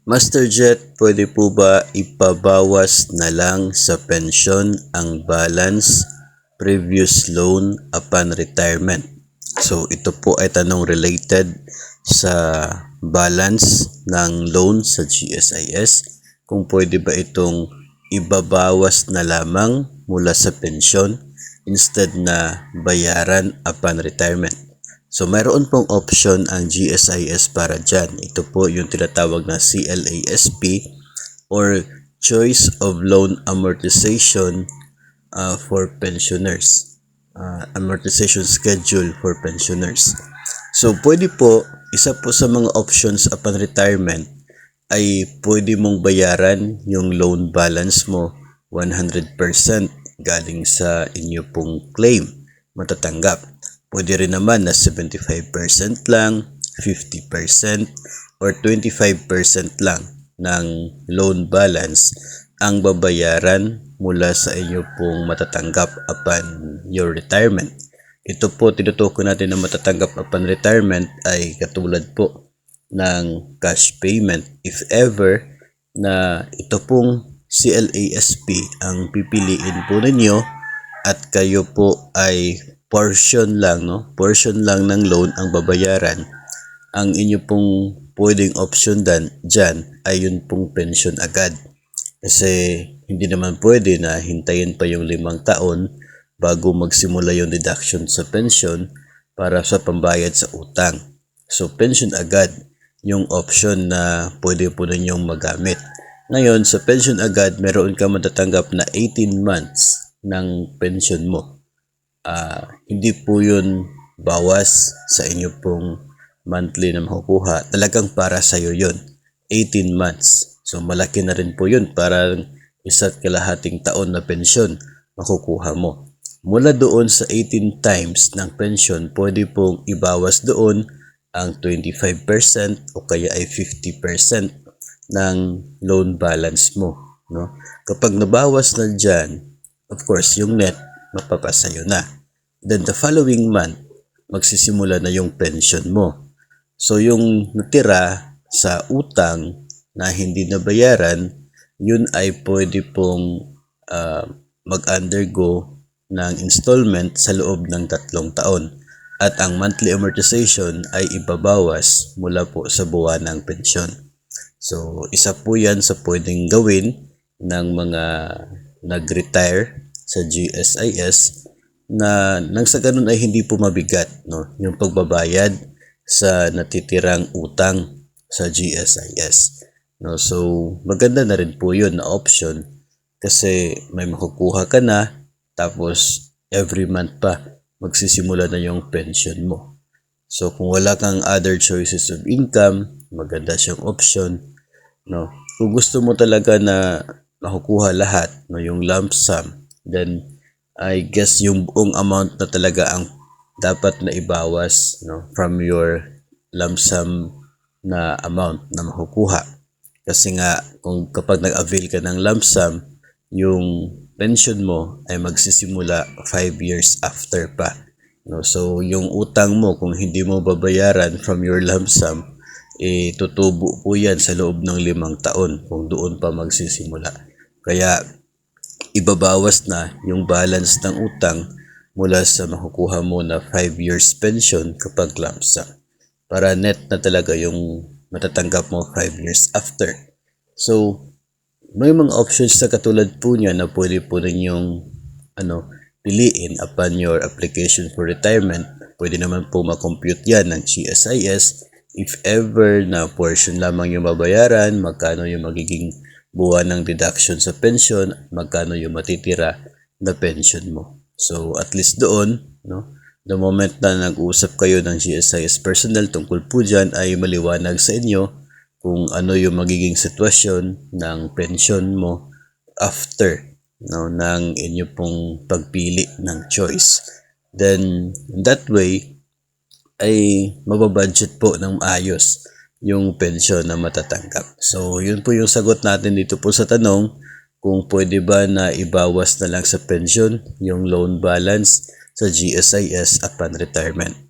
Master Jet, pwede po ba ipabawas na lang sa pensyon ang balance previous loan upon retirement? So ito po ay tanong related sa balance ng loan sa GSIS. Kung pwede ba itong ibabawas na lamang mula sa pensyon instead na bayaran upon retirement. So, mayroon pong option ang GSIS para dyan. Ito po yung tinatawag na CLASP or Choice of Loan Amortization for Pensioners. Amortization Schedule for Pensioners. So, pwede po, isa po sa mga options upon retirement ay pwede mong bayaran yung loan balance mo 100% galing sa inyo pong claim matatanggap. Pwede rin naman na 75% lang, 50% or 25% lang ng loan balance ang babayaran mula sa inyo pong matatanggap upon your retirement. Ito po tinutukoy natin na matatanggap upon retirement ay katulad po ng cash payment if ever na ito pong CLASP ang pipiliin po ninyo at kayo po ay portion lang ng loan ang babayaran. Ang inyo pong pwedeng option dyan ay yun pong pension agad. Kasi hindi naman pwede na hintayin pa yung 5 taon bago magsimula yung deduction sa pension para sa pambayad sa utang. So pension agad yung option na pwede po ninyong magamit. Ngayon sa pension agad meron ka matatanggap na 18 months ng pension mo. Hindi po yun bawas sa inyo pong monthly na makukuha. Talagang para sa iyo yun. 18 months. So malaki na rin po yun. Parang 1.5 taon na pensyon makukuha mo. Mula doon sa 18 times ng pension, pwede pong ibawas doon ang 25% o kaya ay 50% ng loan balance mo. No? Kapag nabawas na dyan, of course, yung net mapapasayo na. Then the following month, magsisimula na yung pension mo. So yung natira sa utang na hindi nabayaran, yun ay pwede pong mag-undergo ng installment sa loob ng 3 taon. At ang monthly amortization ay ibabawas mula po sa buwan ng pensyon. So isa po yan sa pwedeng gawin ng mga nag-retire sa GSIS na nang sa ganun ay hindi po mabigat yung pagbabayad sa natitirang utang sa GSIS. So maganda na rin po yun na option kasi may makukuha ka na tapos every month pa magsisimula na yung pension mo. So kung wala kang other choices of income, maganda siyang option. Kung gusto mo talaga na makukuha lahat, yung lump sum, then I guess yung buong amount na talaga ang dapat na ibawas from your lump sum na amount na makukuha. Kasi nga kung kapag nag-avail ka ng lump sum, yung pension mo ay magsisimula 5 years after pa. So yung utang mo kung hindi mo babayaran from your lump sum, tutubo po yan sa loob ng 5 taon kung doon pa magsisimula. Kaya ibabawas na yung balance ng utang mula sa makukuha mo na 5 years pension kapag lump sum. Para net na talaga yung matatanggap mo 5 years after. So, may mga options na katulad po niya na pwede po ninyong piliin upon your application for retirement. Pwede naman po makompute yan ng GSIS. If ever na portion lamang yung babayaran, magkano yung magiging buwan ng deduction sa pension, magkano yung matitira na pension mo. So at least doon, the moment na nag-uusap kayo ng GSIS personnel tungkol po dyan ay maliwanag sa inyo kung ano yung magiging sitwasyon ng pension mo after ng inyo pong pagpili ng choice. Then that way ay mababudget po ng maayos yung pensyon na matatanggap. So, yun po yung sagot natin dito po sa tanong kung pwede ba na ibawas na lang sa pensyon yung loan balance sa GSIS upon retirement.